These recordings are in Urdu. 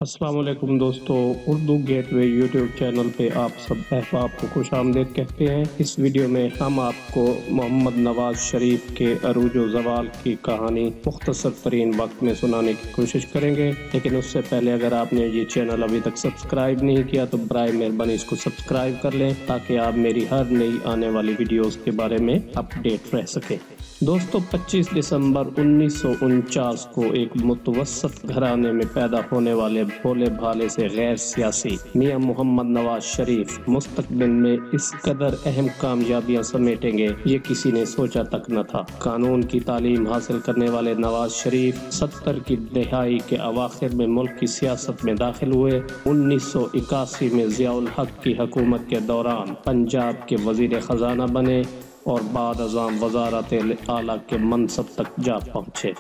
السلام علیکم دوستو، اردو گیٹ وے یوٹیوب چینل پہ آپ سب احباب کو خوش آمدید کہتے ہیں۔ اس ویڈیو میں ہم آپ کو محمد نواز شریف کے عروج و زوال کی کہانی مختصر ترین وقت میں سنانے کی کوشش کریں گے، لیکن اس سے پہلے اگر آپ نے یہ چینل ابھی تک سبسکرائب نہیں کیا تو برائے مہربانی اس کو سبسکرائب کر لیں تاکہ آپ میری ہر نئی آنے والی ویڈیوز کے بارے میں اپڈیٹ رہ سکیں۔ دوستو، 25 دسمبر 1949 کو ایک متوسط گھرانے میں پیدا ہونے والے بھولے بھالے سے غیر سیاسی میاں محمد نواز شریف مستقبل میں اس قدر اہم کامیابیاں سمیٹیں گے یہ کسی نے سوچا تک نہ تھا۔ قانون کی تعلیم حاصل کرنے والے نواز شریف 70 کی دہائی کے اواخر میں ملک کی سیاست میں داخل ہوئے۔ 1981 میں ضیاء الحق کی حکومت کے دوران پنجاب کے وزیر خزانہ بنے اور بعد ازاں وزارت اعلیٰ کے منصب تک جا پہنچے۔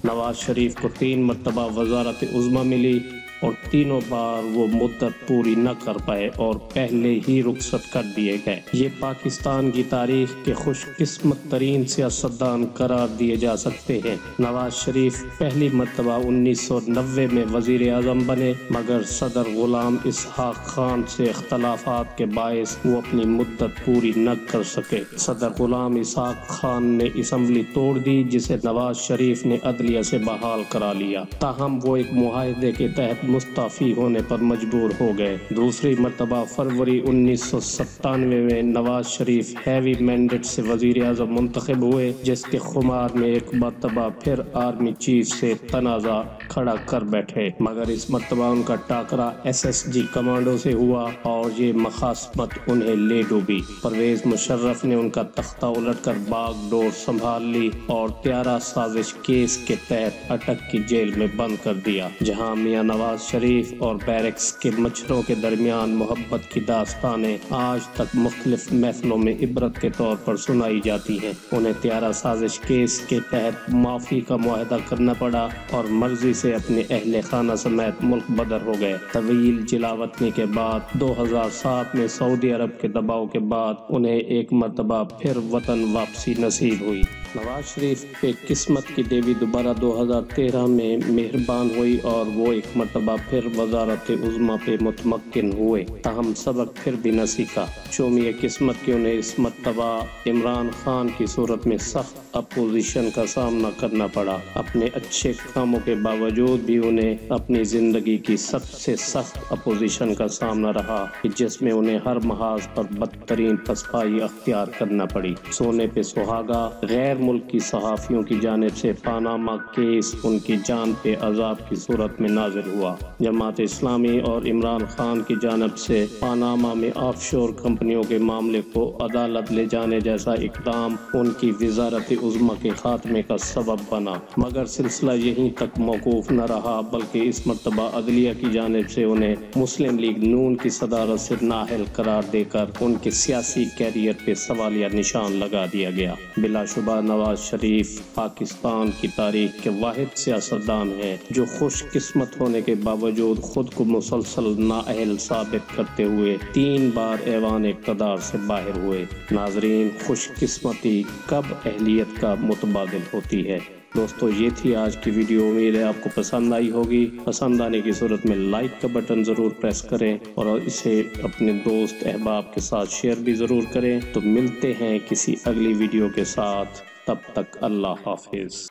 نواز شریف کو 3 مرتبہ وزارت عظمیٰ ملی اور تینوں بار وہ مدت پوری نہ کر پائے اور پہلے ہی رخصت کر دیے گئے۔ یہ پاکستان کی تاریخ کے خوش قسمت ترین سیاستدان قرار دیے جا سکتے ہیں۔ نواز شریف پہلی مرتبہ 1990 میں وزیر اعظم بنے، مگر صدر غلام اسحاق خان سے اختلافات کے باعث وہ اپنی مدت پوری نہ کر سکے۔ صدر غلام اسحاق خان نے اسمبلی توڑ دی، جسے نواز شریف نے عدلیہ سے بحال کرا لیا، تاہم وہ ایک معاہدے کے تحت مستعفی ہونے پر مجبور ہو گئے۔ دوسری مرتبہ فروری 1997 میں نواز شریف ہیوی مینڈیٹ سے وزیر اعظم منتخب ہوئے، جس کے خمار میں ایک مرتبہ پھر آرمی چیف سے تنازع کھڑا کر بیٹھے، مگر اس مرتبہ ان کا ٹاکرا SSG کمانڈو سے ہوا اور یہ مخاصمت انہیں لے ڈوبی۔ پرویز مشرف نے ان کا تختہ الٹ کر باغ ڈور سنبھال لی اور 13 سازش کیس کے تحت اٹک کی جیل میں بند کر دیا، جہاں میاں نواز شریف اور بیرکس کے مچھروں کے درمیان محبت کی داستانیں آج تک مختلف محفلوں میں عبرت کے طور پر سنائی جاتی ہیں۔ انہیں 13 سازش کیس کے تحت معافی کا معاہدہ کرنا پڑا اور مرضی سے اپنے اہل خانہ سمیت ملک بدر ہو گئے۔ طویل جلاوطنی کے بعد 2007 میں سعودی عرب کے دباؤ کے بعد انہیں ایک مرتبہ پھر وطن واپسی نصیب ہوئی۔ نواز شریف پہ قسمت کی دیوی دوبارہ 2013 میں مہربان ہوئی اور وہ ایک مرتبہ پھر وزارت عظمیٰ پہ متمکن ہوئے، تاہم سبق پھر بھی نہ سیکھا۔ شومی قسمت کی انہیں اس مرتبہ عمران خان کی صورت میں سخت اپوزیشن کا سامنا کرنا پڑا۔ اپنے اچھے کاموں کے باوجود بھی انہیں اپنی زندگی کی سب سے سخت اپوزیشن کا سامنا رہا، جس میں انہیں ہر محاذ پر بدترین پسپائی اختیار کرنا پڑی۔ سونے پہ سہاگا، غیر ملکی صحافیوں کی جانب سے پاناما کیس ان کی جان پہ عذاب کی صورت میں نازل ہوا۔ جماعت اسلامی اور عمران خان کی جانب سے پاناما میں آف شور کمپنیوں کے معاملے کو عدالت لے جانے جیسا اقدام ان کی وزارت عظمیٰ کے خاتمے کا سبب بنا، مگر سلسلہ یہیں تک موقوف نہ رہا، بلکہ اس مرتبہ عدلیہ کی جانب سے انہیں مسلم لیگ نون کی صدارت سے نااہل قرار دے کر ان کے سیاسی کیریئر پہ سوالیہ نشان لگا دیا گیا۔ بلا شبہ نواز شریف پاکستان کی تاریخ کے واحد سیاستدان ہیں جو خوش قسمت ہونے کے باوجود خود کو مسلسل نااہل ثابت کرتے ہوئے 3 بار ایوان اقتدار سے باہر ہوئے۔ ناظرین، خوش قسمتی کب اہلیت کا متبادل ہوتی ہے؟ دوستو، یہ تھی آج کی ویڈیو۔ امید ہے آپ کو پسند آئی ہوگی۔ پسند آنے کی صورت میں لائک کا بٹن ضرور پریس کریں اور اسے اپنے دوست احباب کے ساتھ شیئر بھی ضرور کریں۔ تو ملتے ہیں کسی اگلی ویڈیو کے ساتھ، تب تک اللہ حافظ۔